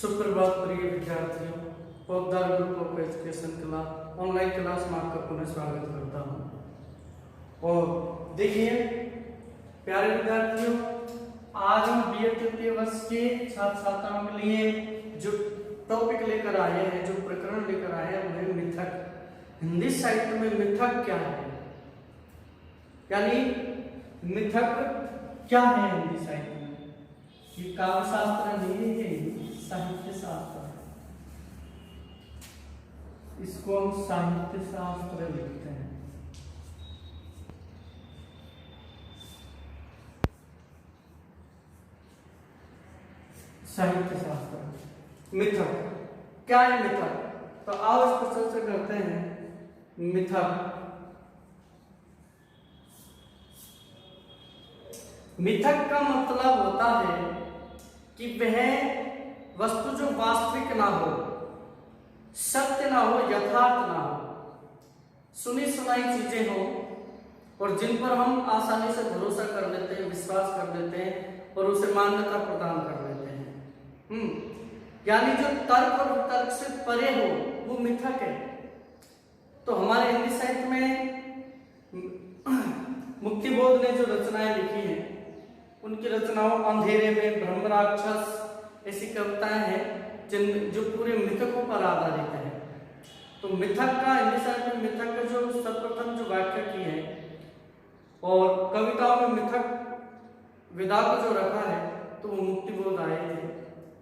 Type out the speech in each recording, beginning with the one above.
सुप्रभात प्रिय विद्यार्थियों, Poddar group of education class online class में आपका पुनः स्वागत करता हूं। और देखिए प्यारे विद्यार्थियों, आज हम बीए तृतीय वर्ष के छात्र छात्राओं के लिए जो टॉपिक लेकर आए हैं, जो प्रकरण लेकर आए हैं, वो है मिथक। हिंदी साहित्य में मिथक क्या है, यानी मिथक क्या है हिंदी साहित्य में। ये काव्य शास्त्र नहीं है, ये साहित्य शास्त्र है। इसको हम साहित्य शास्त्र लिखते हैं। साहित्य शास्त्र। मिथक क्या है मिथक, तो आओ इस पर चर्चा करते हैं। मिथक का मतलब होता है कि वह वस्तु जो वास्तविक ना हो, सत्य ना हो, यथार्थ ना हो, सुनी सुनाई चीजें हो और जिन पर हम आसानी से भरोसा कर लेते हैं, विश्वास कर लेते हैं और उसे मान्यता प्रदान कर लेते हैं। यानी जो तर्क और वितर्क से परे हो, वो मिथक है। तो हमारे हिंदी साहित्य में मुक्तिबोध ने जो रचनाएं लिखी हैं, उनकी रचनाओं अंधेरे में, ब्रह्म राक्षस, ऐसी कविताएं हैं जो पूरे मिथकों पर आधारित है। तो मिथक का हिंदी साहित्य में मिथक का जो सर्वप्रथम जो व्याख्या की है और कविताओं में मिथक विधा को जो रखा है, तो वो मुक्तिबोध आए थे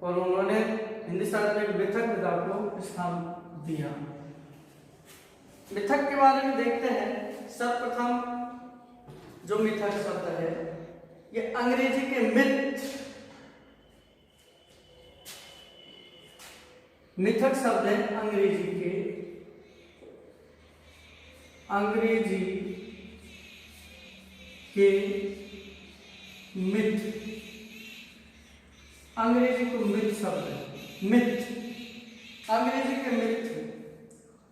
और उन्होंने हिंदी साहित्य में मिथक विधा को स्थान दिया। मिथक के बारे में देखते हैं। सर्वप्रथम जो मिथक शब्द है, ये अंग्रेजी के मिथक शब्द है, अंग्रेजी के मिथ, अंग्रेजी को मिथ शब्द है। मिथ अंग्रेजी के मिथ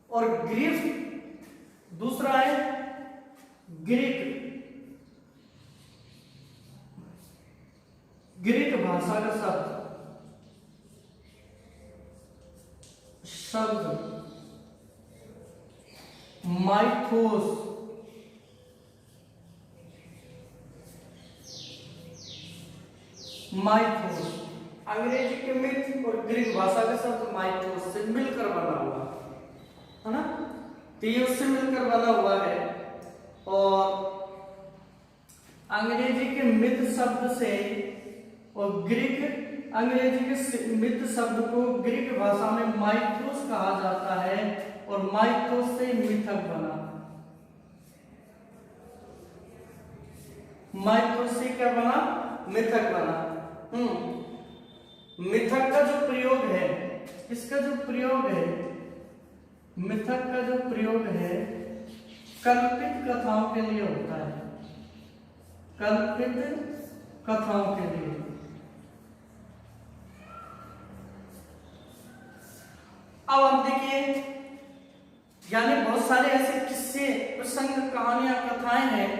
और ग्रीक दूसरा है ग्रीक भाषा का शब्द माइथोस, अंग्रेजी के मिथ और ग्रीक भाषा का शब्द माइथोस से मिलकर बना हुआ है ना, तो ये उससे मिलकर बना हुआ है। और अंग्रेजी के मिथ शब्द से और अंग्रेजी के मिथ शब्द को ग्रीक भाषा में माइथोस कहा जाता है और माइथोस से मिथक बना। माइथोस से क्या बना? मिथक बना। मिथक का जो प्रयोग है, इसका जो प्रयोग है, मिथक का जो प्रयोग है, कल्पित कथाओं के लिए होता है। कल्पित कथाओं के लिए। अब हम देखिए, यानी बहुत सारे ऐसे किस्से, प्रसंग, कहानियां, कथाएं हैं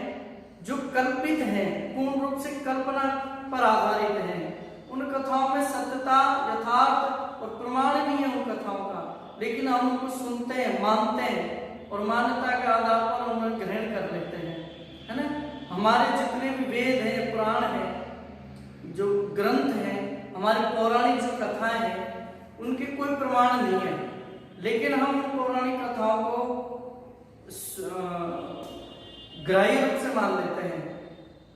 जो कल्पित हैं, पूर्ण रूप से कल्पना पर आधारित हैं। उन कथाओं में सत्यता, यथार्थ और प्रमाण नहीं है उन कथाओं का, लेकिन हम उनको सुनते हैं, मानते हैं और मान्यता के आधार पर उन्हें ग्रहण कर लेते हैं, है ना। हमारे जितने भी वेद हैं, पुराण हैं, जो ग्रंथ हैं, हमारे पौराणिक जो कथाएं हैं, उनके कोई प्रमाण नहीं है, लेकिन हम पौराणिक कथाओं को ग्राह्य रूप से मान लेते हैं।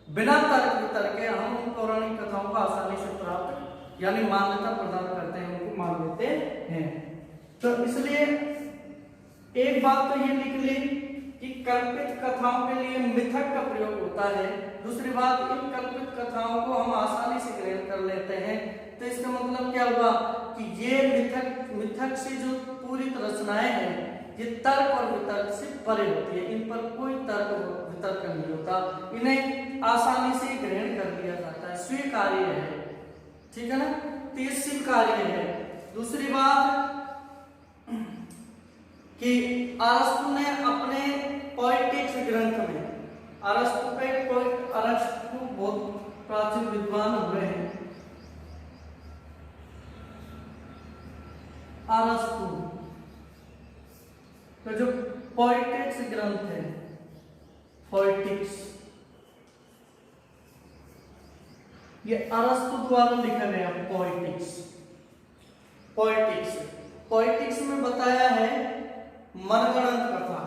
बिना तर्क वितर्क के हम उन पौराणिक कथाओं को आसानी से प्राप्त, यानी मान्यता प्रदान करते हैं, उनको मान लेते हैं। तो इसलिए एक बात तो ये निकली कि कल्पित कथाओं के लिए मिथक का प्रयोग होता है। दूसरी बात, इन कल्पित कथाओं को हम आसानी से ग्रहण कर लेते हैं। तो इसका मतलब क्या हुआ कि ये मिथक से जो पूरी रचनाएं हैं, ये तर्क और वितर्क से परे होती है। इन पर कोई तर्क और वितर्क नहीं होता, इन्हें आसानी से ग्रहण कर लिया जाता है, स्वीकार्य है, ठीक है ना, तो ये स्वीकार्य है। दूसरी बात कि अरस्तु ने अपने पोएटिक्स ग्रंथ में, अरस्तु बहुत प्राचीन विद्वान हुए हैं, ये अरस्तु द्वारा लिखा गया पोएटिक्स। पोएटिक्स में बताया है मनगढ़ंत कथा।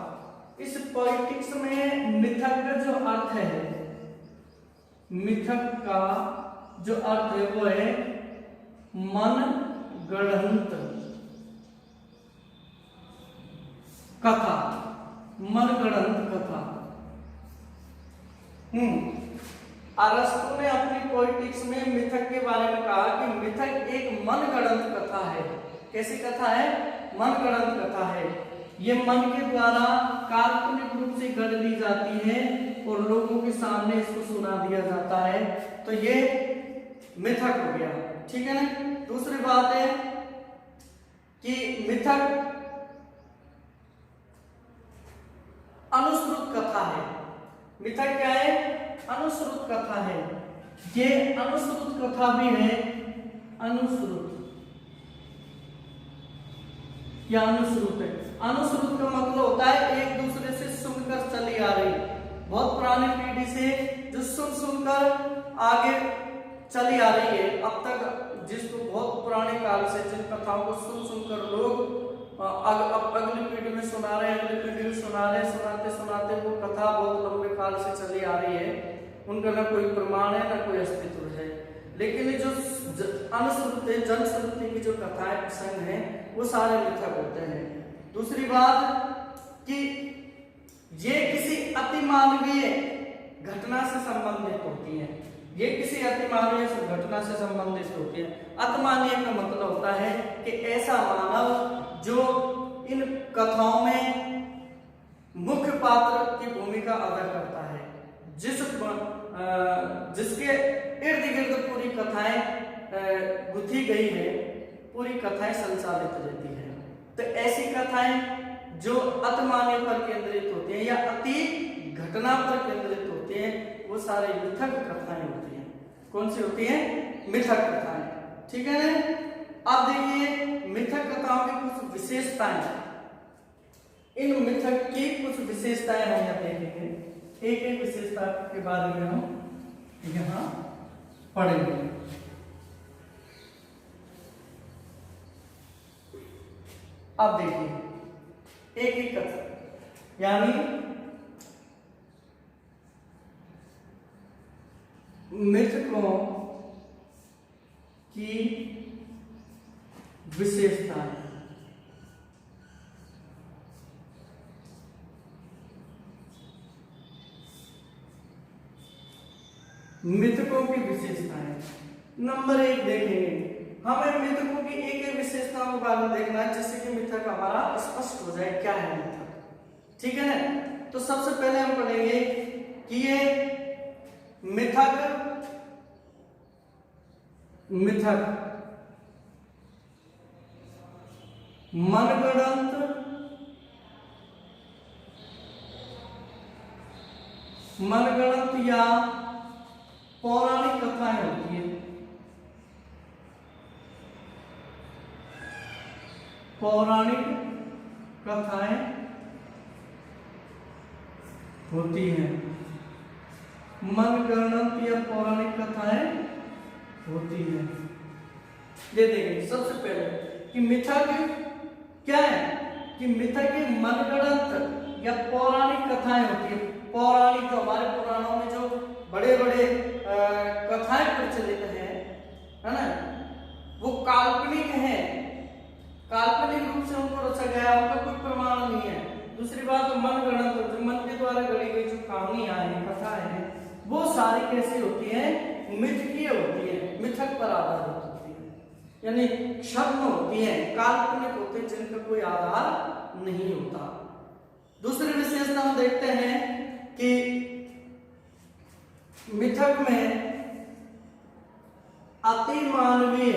इस पोएटिक्स में मिथक का जो अर्थ है, मिथक का जो अर्थ है वो है मनगढ़ंत कथा, मनगढ़ंत कथा। अरस्तु ने अपनी पोएटिक्स में मिथक के बारे में कहा कि मिथक एक मनगढ़ंत कथा है। कैसी कथा है? मनगढ़ंत कथा है। ये मन के द्वारा काल्पनिक रूप से गढ़ ली जाती है और लोगों के सामने इसको सुना दिया जाता है, तो ये मिथक हो गया। ठीक है ना। दूसरी बात है कि मिथक अनुश्रुत कथा है। मिथक क्या है? अनुश्रुत कथा है। ये अनुश्रुत कथा भी है। अनुश्रुत या अनुश्रुत है। अनुश्रुत का मतलब होता है एक दूसरे से सुनकर चली आ रही, बहुत पुरानी पीढ़ी से जो सुनकर आगे चली आ रही है अब तक, जिसको बहुत पुराने काल से जिन कथाओं को सुनकर लोग अगली पीढ़ी में सुना रहे हैं, अगली पीढ़ी में सुना रहे हैं, सुनाते सुनाते वो कथा बहुत लंबे काल से चली आ रही है। उनका ना कोई प्रमाण है ना कोई अस्तित्व है। लेकिन ये जो अनुश्रुति जनश्रुति की जो कथाएं प्रसंग हैं वो सारे मिथक होते हैं। दूसरी बात कि ये किसी अतिमानवीय घटना से संबंधित होती हैं। ये किसी अतिमानवीय घटना से संबंधित होती है। अतिमानवीय का मतलब होता है कि ऐसा मानव जो इन कथाओं में मुख्य पात्र की भूमिका अदा करता है, जिसके इर्द गिर्द पूरी कथाएं गुथी गई है, पूरी कथाएं संचालित रहती है। तो ऐसी कथाएं जो अतिमानवीय पर केंद्रित होती हैं या अति घटना पर केंद्रित होती हैं, वो सारे मिथक कथाएं होती हैं। कौन सी होती हैं? मिथक कथाएं। ठीक है ना। अब देखिए मिथक कथाओं की कुछ विशेषताएं, इन मिथक की कुछ विशेषताएं हम यहाँ देखेंगे। एक एक विशेषता के बारे में हम यहाँ पढ़ेंगे। अब देखिए एक एक कथा, यानी मिथकों की विशेषताएं। मिथकों की विशेषताएं नंबर 1 देखेंगे। हमें मिथकों की एक एक विशेषताओं के बारे में देखना है, जिससे कि मिथक हमारा स्पष्ट हो जाए क्या है मिथक। ठीक है ना। तो सबसे पहले हम पढ़ेंगे कि ये मिथक मनगढ़ंत या पौराणिक कथाएं होती है। पौराणिक कथाएं होती हैं। मनगढ़ंत या पौराणिक कथाएं होती हैं। ये देखिए सबसे पहले कि मिथक क्या है, कि मिथक मनगढ़ंत या पौराणिक कथाएं होती है। पौराणिक तो हमारे पुराणों में जो बड़े बड़े कथाएं प्रचलित हैं, है ना, वो काल्पनिक हैं, काल्पनिक रूप से उनको रचा गया, उनका कोई प्रमाण नहीं है। दूसरी बात मनगढ़ंत, जो मन के द्वारा गढ़ी गई जो कहानियां हैं, कथाएं हैं, वो सारी कैसी होती हैं? मिथकीय होती है, मिथक पर आधारित होती है, यानी क्षण होती है, काल्पनिक होते हैं, जिनका कोई आधार नहीं होता। दूसरी विशेषता हम देखते हैं कि मिथक में अतिमानवीय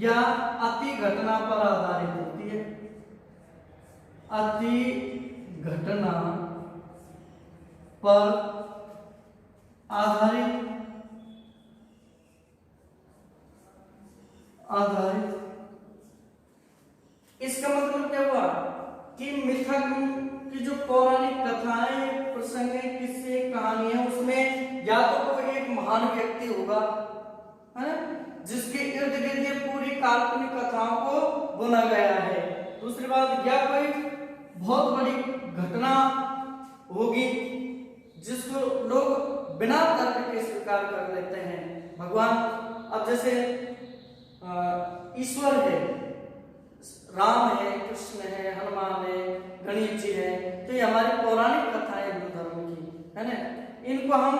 या अति घटना पर आधारित होती है। अति घटना पर आधारित इसका मिथक की जो पौराणिक कथाएं, प्रसंग, किस्से, कहानी है, उसमें या तो कोई एक महान व्यक्ति होगा, है ना, जिसके इर्द गिर्द ये पूरी काल्पनिक कथाओं को बुना गया है। दूसरी बात, या कोई बहुत बड़ी घटना होगी जिसको लोग बिना तर्क के स्वीकार कर लेते हैं। भगवान, अब जैसे ईश्वर है, राम है, कृष्ण है, हनुमान है, गणेश जी है, तो ये हमारी पौराणिक कथाएं हिंदू धर्म की, है ना, इनको हम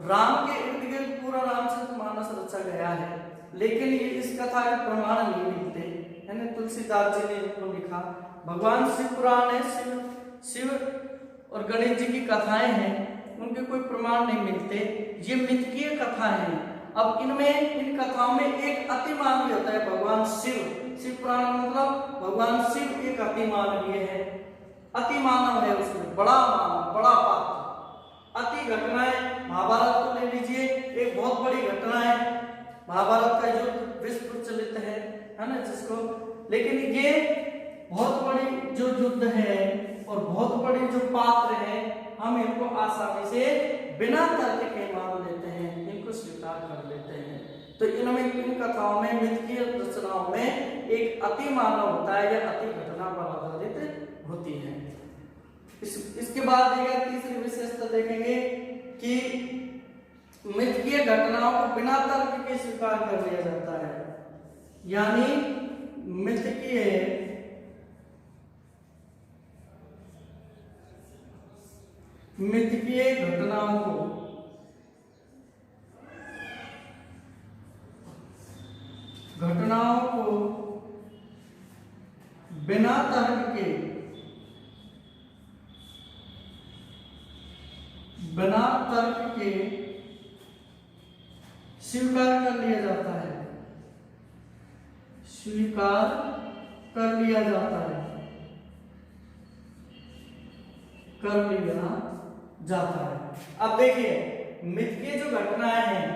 राम के इर्द गिर्द पूरा रामचरितमानस रचा गया है, लेकिन ये इस कथा के प्रमाण नहीं मिलते, है ना। तुलसीदास जी ने इनको लिखा। भगवान शिव पुराण है, शिव और गणेश जी की कथाएं हैं, उनके कोई प्रमाण नहीं मिलते, ये मिथकीय कथा है। अब इनमें, इन कथाओं में एक अति मानवीय होता है, भगवान शिव पुराण मतलब भगवान शिव एक अति मानवीय है, अति मानव है, उसमें बड़ा मानव, बड़ा पात्र। अति घटनाएं, महाभारत को ले लीजिए, एक बहुत बड़ी घटना है, महाभारत का युद्ध विश्व प्रचलित है ना, जिसको, लेकिन ये बहुत बड़ी जो युद्ध है और बहुत बड़ी जो पात्र है, हम इनको आसानी से बिना तर्क के मान लेते हैं, इनको स्वीकार कर लेते हैं। तो इनमें, इन कथाओं में, मिथकीय रचनाओं में एक अति मानव होता है या अति घटना पर आधारित होती है। इसके बाद तीसरी विशेषता देखेंगे कि मिथकीय घटनाओं को बिना तर्क के स्वीकार कर लिया जाता है, यानी मिथकीय घटनाओं को बिना तर्क के स्वीकार कर लिया जाता है, अब देखिए, मिथकीय जो घटनाएं हैं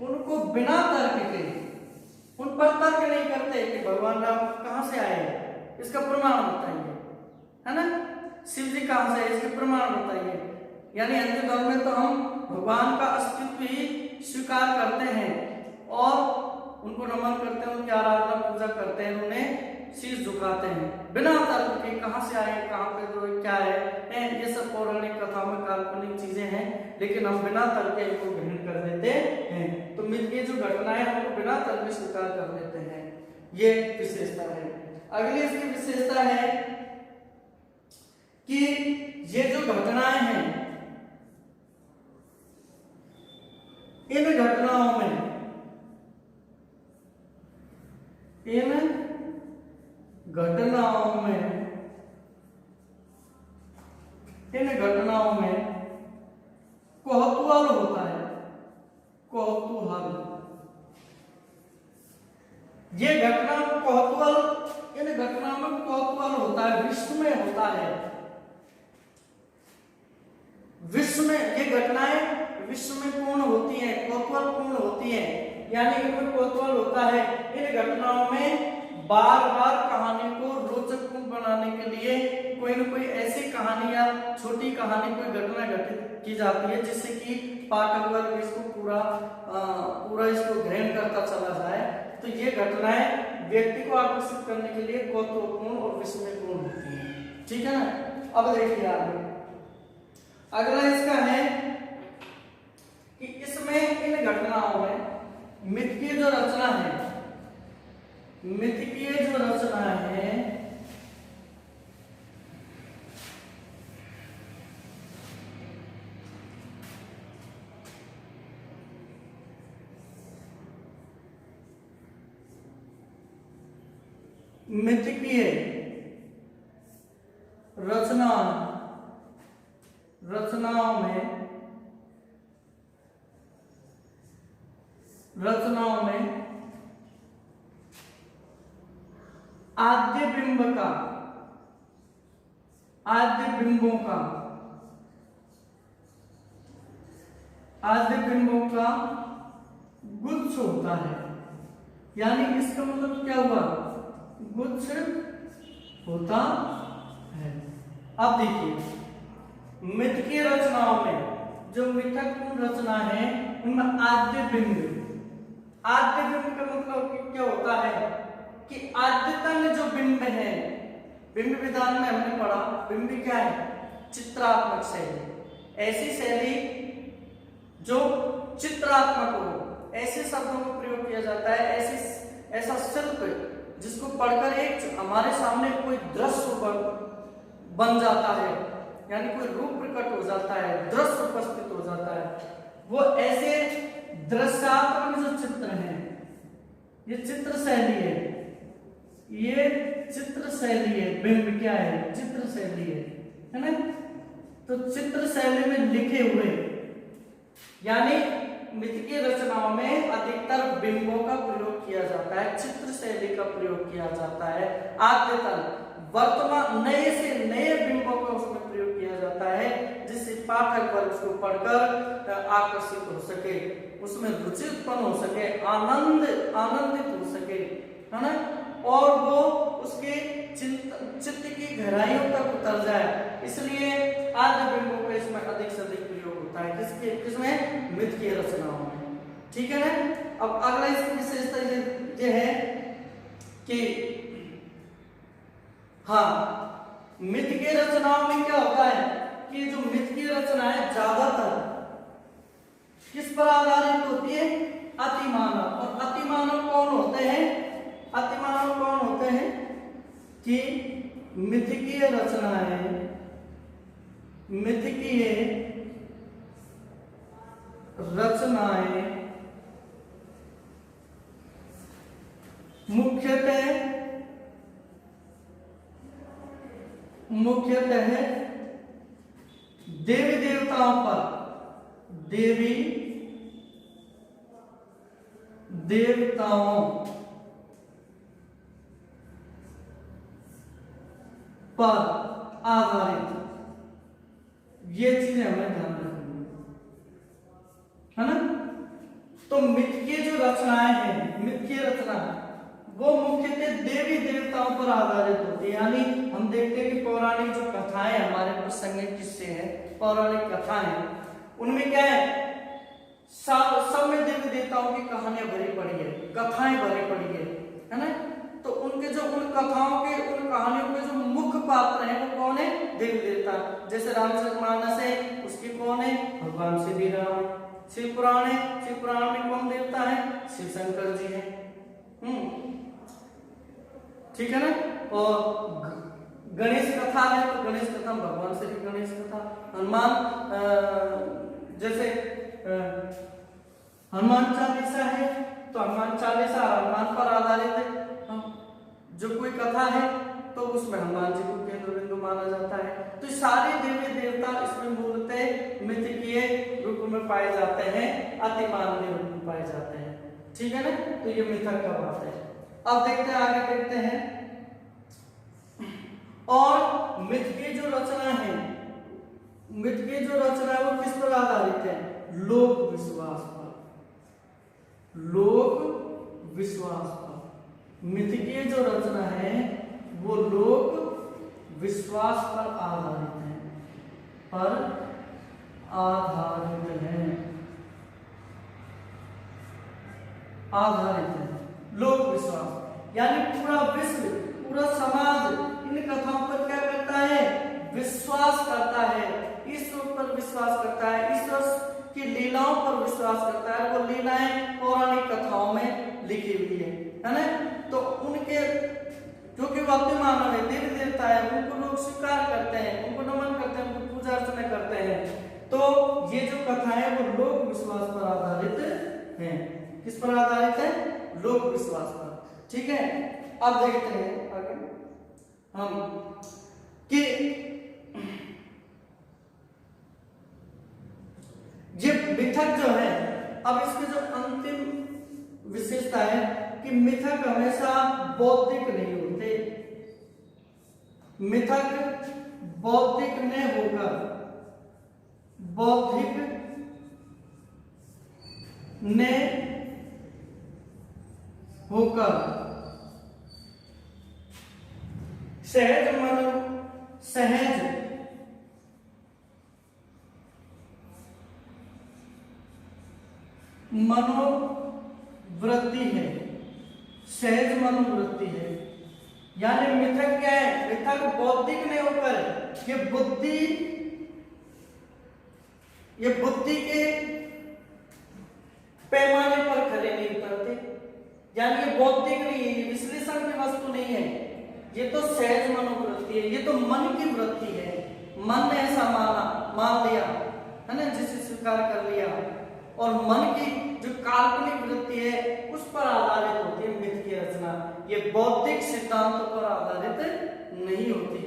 उनको बिना तर्क के, उन पर तर्क नहीं करते कि भगवान राम कहां से आए, इसका प्रमाण बताइए, है ना, शिव जी कहां से आए, इसके प्रमाण बताइए। यानी हिंदू धर्म में तो हम भगवान का अस्तित्व ही स्वीकार करते हैं और उनको नमन करते हैं, उनकी आराधना पूजा करते हैं, उन्हें शीश झुकाते हैं, बिना तर्क के कहां से आए, कहां पे जो क्या है, ये सब पौराणिक कथाओं में काल्पनिक चीजें हैं, लेकिन हम बिना तर्क के इनको ग्रहण कर देते हैं। तो मिथकीय जो घटनाएं हैं उनको बिना तर्क के स्वीकार कर लेते हैं, ये विशेषता है। अगली इसकी विशेषता है कि ये जो घटनाएं हैं, इन घटनाओं में कौतूहल होता है, कौतूहल, ये घटना कौतूहल, इन घटनाओं में कौतूहल होता है, विस्मय होता है, विस्मय, ये घटनाएं विस्मयपूर्ण होती हैं, कौतूहलपूर्ण होती हैं, यानी इनमें कौतूहल होता है। इन घटनाओं में बार बार कहानी को रोचकपूर्ण बनाने के लिए कोई न कोई ऐसी कहानी या छोटी कहानी, कोई घटना घटित की जाती है जिससे कि पाठक वर्ग इसको पूरा इसको ग्रहण करता चला जाए। तो ये घटनाएं व्यक्ति को आकर्षित करने के लिए कौतूहलपूर्ण और विस्मयपूर्ण होती हैं, ठीक है ना। अब देखिए आगे, अगला इसका है कि इसमें, इन घटनाओं में मिथकीय जो रचना है, मिथकीय रचनाओं में आद्य बिंबों का गुच्छ होता है, यानी इसका मतलब क्या हुआ, गुच्छ होता अब देखिए मिथकीय रचनाओं में जो मिथक रचना है उनमें आद्य बिंब का मतलब क्या होता है कि आद्यतन जो बिंब है, बिंब विधान में हमने पढ़ा बिंब क्या है, चित्रात्मक शैली। ऐसी शैली जो चित्रात्मक हो, ऐसे शब्दों का प्रयोग किया जाता है, ऐसा शिल्प जिसको पढ़कर एक हमारे सामने कोई दृश्य बन जाता है, यानी कोई रूप प्रकट हो जाता है, दृश्य उपस्थित हो जाता है। वो ऐसे दृश्यात्मक जो चित्र हैं, ये चित्र शैली है, ये चित्र शैली है। बिंब क्या है, चित्र शैली है ना। तो चित्र शैली में लिखे हुए यानी मिथकीय रचनाओं में अधिकतर बिंबों का प्रयोग किया जाता है, चित्र शैली का प्रयोग किया जाता है। आद्यतन वर्तमान नए से नए बिंबों का उसमें प्रयोग किया जाता है, जिससे पाठक वर्ग उसको पढ़कर आकर्षित हो सके, उसमें रुचि उत्पन्न हो सके, आनंदित हो सके, है ना, और वो उसके चित्त की गहराइयों तक उतर जाए। इसलिए आद्य बिंबों का इसमें अधिक से अधिक प्रयोग होता है। किसमें, मिथकीय रचनाओं में। ठीक है ना। अब अगला इसकी विशेषता ये है कि हाँ, मिथकीय रचनाओं में क्या होता है कि जो मिथकीय रचना है ज्यादातर किस पर आधारित होती है, अतिमानव। और अतिमानव कौन होते हैं, अतिमानव कौन होते हैं कि मिथकीय रचनाएं, मिथकीय रचनाएं मुख्यतः देवी देवताओं पर, देवी देवताओं पर आधारित, ये चीजें हमें ध्यान रखनी है ना। तो मिथकीय जो रचनाएं हैं, मिथकीय रचना वो मुख्यतः देवी देवताओं पर आधारित होती है। यानी हम देखते हैं कि पौराणिक जो कथाएं हमारे प्रासंगिक किस्से हैं, पौराणिक कथाएं, उनमें क्या है, सब में देवी देवताओं की कहानियां भरी पड़ी है, कथाएं भरी पड़ी है ना। तो उनके जो उन कथाओं के, उन कहानियों के जो मुख्य पात्र हैं वो कौन है, देवी देवता। जैसे रामचरितमानस है, उसके कौन है, भगवान श्री राम। शिव पुराण है, शिव पुराण में कौन देवता है, शिव शंकर जी है। ठीक है ना। और गणेश कथा है, तो गणेश कथा भगवान श्री गणेश कथा। हनुमान, जैसे हनुमान चालीसा है, तो हनुमान चालीसा हनुमान पर आधारित है। जो कोई कथा है तो उसमें हनुमान जी को केंद्र बिंदु माना जाता है। तो सारे देवी देवता इसमें मूलतः मिथकीय रूप में पाए जाते हैं, अतिमानवीय रूप में पाए जाते हैं। ठीक है ना। तो ये मिथक का बात है। अब देखते हैं, आगे देखते हैं। और मिथकीय जो रचना है, मिथकीय जो रचना है वो किस पर आधारित है, लोक विश्वास पर, लोक विश्वास पर। मिथकीय जो रचना है वो लोक विश्वास पर आधारित है, पर आधारित है, आधारित है। लोक विश्वास यानी पूरा विश्व, पूरा समाज इन कथाओं पर क्या करता है, विश्वास करता है, ईश्वर पर विश्वास करता है, ईश्वर की लीलाओं पर विश्वास करता है। वो लीलाएं पौराणिक कथाओं में लिखी हुई है ना। तो उनके जो कि वो अपने मानव है, देवी देवता है, उनको लोग स्वीकार करते हैं, उनको नमन करते हैं, उनको पूजा अर्चना करते हैं। तो ये जो कथाएं वो लोक विश्वास पर आधारित हैं। किस पर आधारित है, लोक विश्वास पर। ठीक है। अब देखते हैं आगे हम कि ये मिथक जो है, अब इसकी जो अंतिम विशेषता है कि मिथक हमेशा बौद्धिक नहीं होते। मिथक बौद्धिक न होकर, बौद्धिक न होकर सहज मन, सहज मनोवृत्ति है, सहज मनोवृत्ति है। यानी मिथक क्या है? मिथक बौद्धिक नहीं होकर ये बुद्धि के पैमाने पर खड़े नहीं उतरते। यानी ये बौद्धिक नहीं है, ये विश्लेषण की वस्तु नहीं है, ये तो सहज मनोवृत्ति है, ये तो मन की वृत्ति है। मन ने ऐसा मान लिया है ना, जिसे स्वीकार कर लिया। और मन की जो काल्पनिक वृत्ति है उस पर आधारित होती है मिथ की रचना। ये बौद्धिक सिद्धांतों पर आधारित नहीं होती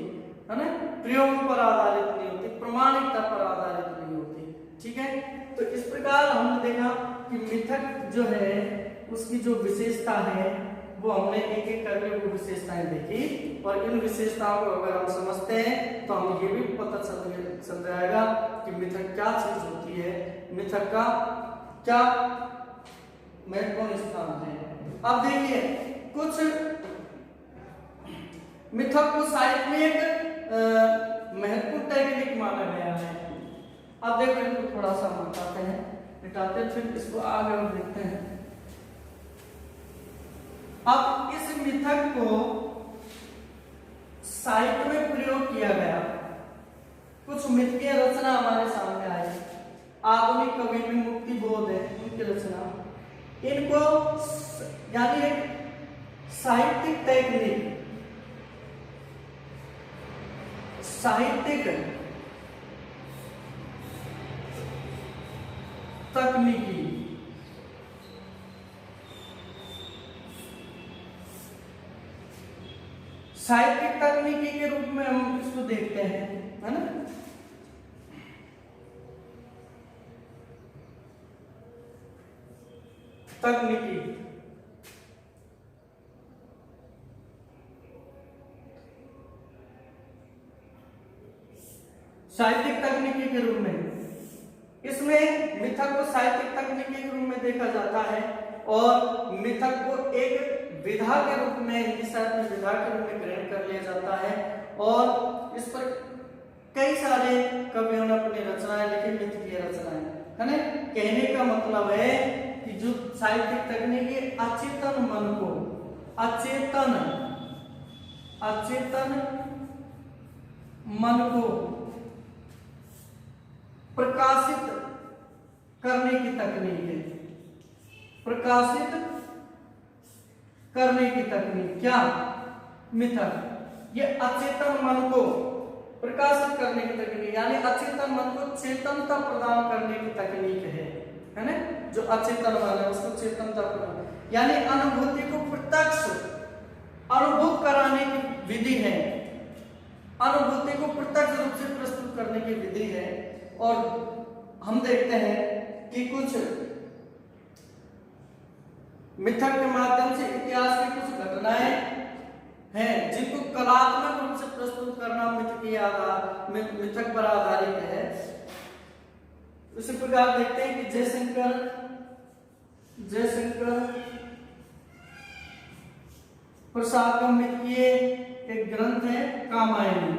है ना, प्रयोग पर आधारित नहीं होती, प्रमाणिकता पर आधारित नहीं होती। ठीक है, तो इस प्रकार हमने देखा कि मिथक जो है उसकी जो विशेषता है वो हमने एक एक करके वो विशेषताएं देखी। और इन विशेषताओं को अगर हम समझते हैं तो हमें ये भी पता चल जाएगा कि मिथक क्या चीज होती है, मिथक का क्या महत्वपूर्ण स्थान है। अब देखिए, कुछ मिथक को साहित्य में एक महत्वपूर्ण टेक्निक माना गया है। अब देखो, इनको थोड़ा सा हटाते हैं, फिर इसको आगे और देखते हैं। अब इस मिथक को साहित्य में प्रयोग किया गया, कुछ मिथ की रचना हमारे सामने आई। आधुनिक कवि में मुक्ति बोध है उनकी रचना, इनको यानी एक साहित्यिक टेक्निक, साहित्यिक तकनीकी, साहित्यिक तकनीकी के रूप में हम इसको देखते हैं, है ना। तकनीकी साहित्यिक तकनीकी के रूप में, इसमें मिथक को साहित्यिक तकनीकी के रूप में देखा जाता है और मिथक को एक विधा के रूप में, हिंदी साहित्य में विधा के रूप में ग्रहण कर लिया जाता है। और इस पर कई सारे कवियों ने अपनी रचनाएं लिखी, मिथ की रचनाएं, है ना। कहने का मतलब है कि जो साहित्यिक तकनीकी अचेतन मन को, अचेतन मन को प्रकाशित करने की तकनीक है। प्रकाशित करने की तकनीक क्या? मिथक। ये अचेतन मन को प्रकाशित करने की तकनीक, यानी अचेतन मन को चेतनता प्रदान करने की तकनीक है ना। जो अचेतन मन है उसको चेतनता प्रदान, यानी अनुभूति को प्रत्यक्ष अनुभव कराने की विधि है, अनुभूति को प्रत्यक्ष रूप से प्रस्तुत करने की विधि है। और हम देखते हैं कि कुछ मिथक के माध्यम से इतिहास की कुछ घटनाएं हैं जिनको कलात्मक रूप से प्रस्तुत करना मिथक पर आधारित है। उसी प्रकार देखते हैं कि जयशंकर प्रसाद का मिथ किए एक ग्रंथ है कामायनी।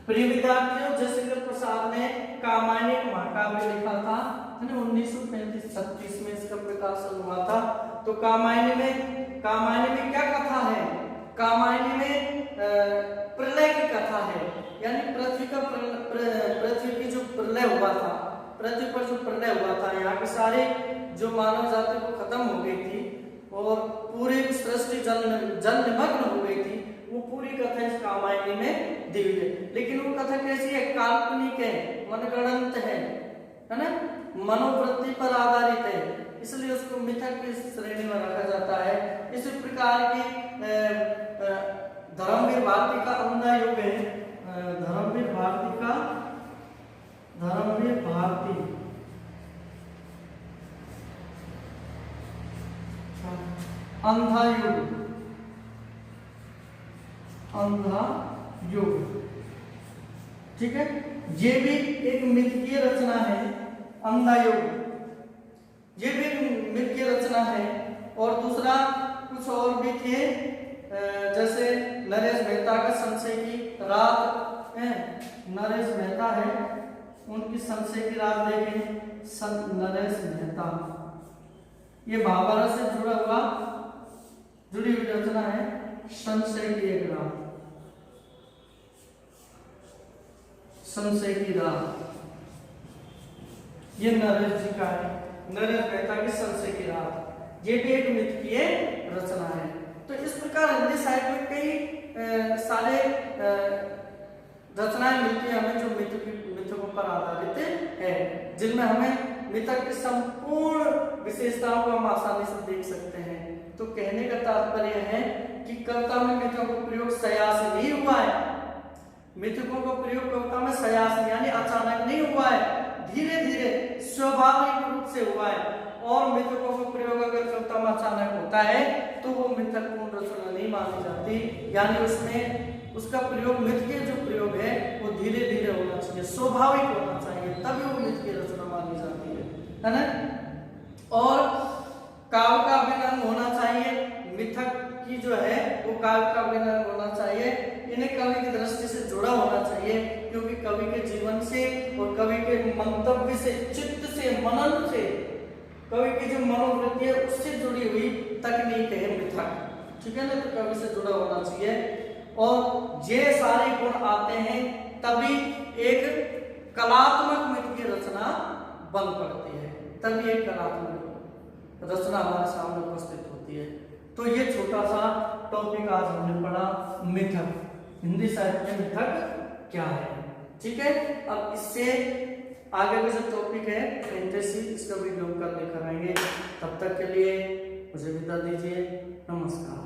प्रिय विद्यार्थियों, जयशंकर प्रसाद ने कामायनी एक महाकाव्य लिखा था, 1935-36 में इसका प्रकाशन हुआ था। तो कामायनी में क्या कथा है? कामायनी में प्रलय की कथा है, यानी पृथ्वी की जो प्रलय हुआ था, पृथ्वी पर जो प्रलय हुआ था, यहाँ के सारे जो मानव जाति को खत्म हो गई थी और पूरी सृष्टि जल निमग्न हो गई थी, वो पूरी कथा इस कामायनी में दी हुई है। लेकिन वो कथा कैसी है? काल्पनिक है, मनगढ़ंत है ना, मनोवृत्ति पर आधारित है, इसलिए उसको मिथक की श्रेणी में रखा जाता है। इसी प्रकार की धर्मवीर भारती का अंधा युग है, धर्मवीर भारती अंधा युग, ठीक है। ये भी एक मिथ की रचना है, अंधा युग, ये भी मिथ की रचना है। और दूसरा कुछ और भी थे, जैसे नरेश मेहता का संशय की रात है, नरेश मेहता है, उनकी संशय की रात देखें। संत नरेश मेहता, ये महाभारत से जुड़ी हुई रचना है, संशय की एक रात। संशय की रात ये नरेश जी का है, नरेश मेहता की संशय की रात, ये भी एक मिथ की रचना है। तो इस प्रकार हिंदी साहित्य में कई सारे रचनाएं मिलती है हमें जो मिथकों पर आधारित है, जिनमें हमें मिथक की संपूर्ण विशेषताओं को हम आसानी से देख सकते हैं। तो कहने का तात्पर्य है कि कविता में मिथकों का प्रयोग सयास नहीं हुआ है, मिथकों का प्रयोग कविता में सयास यानी अचानक नहीं हुआ है, धीरे धीरे स्वाभाविक रूप से हुआ है। और मिथकों का प्रयोग अगर कविता में अचानक होता है तो वो मिथक पूर्ण रचना नहीं मानी जाती, यानी उसमें उसका प्रयोग मिथ के जो प्रयोग है वो धीरे धीरे होना चाहिए, स्वाभाविक होना चाहिए, तभी वो मिथ की रचना मानी जाती है ना। और काव्य का अभिनय होना चाहिए, मिथक की जो है वो काव्य का अभिनय होना चाहिए, इन्हें कवि की दृष्टि से जुड़ा होना चाहिए, क्योंकि कवि के जीवन से और कवि के मंतव्य से, चित्त से, मनन से, कवि की जो मनोवृत्ति है उससे जुड़ी हुई तकनीक है मिथक, ठीक है ना। तो कवि से जुड़ा होना चाहिए और ये सारे गुण आते हैं तभी एक कलात्मक मिथ की रचना बन पड़ती है, तभी एक कलात्मक रचना हमारे सामने उपस्थित होती है। तो ये छोटा सा टॉपिक आज हमने पढ़ा, मिथक, हिंदी साहित्य में मिथक क्या है, ठीक है। अब इससे आगे का जो टॉपिक है फैंटेसी, इसका वीडियो कल लेकर आएंगे। तब तक के लिए मुझे विदा दीजिए, नमस्कार।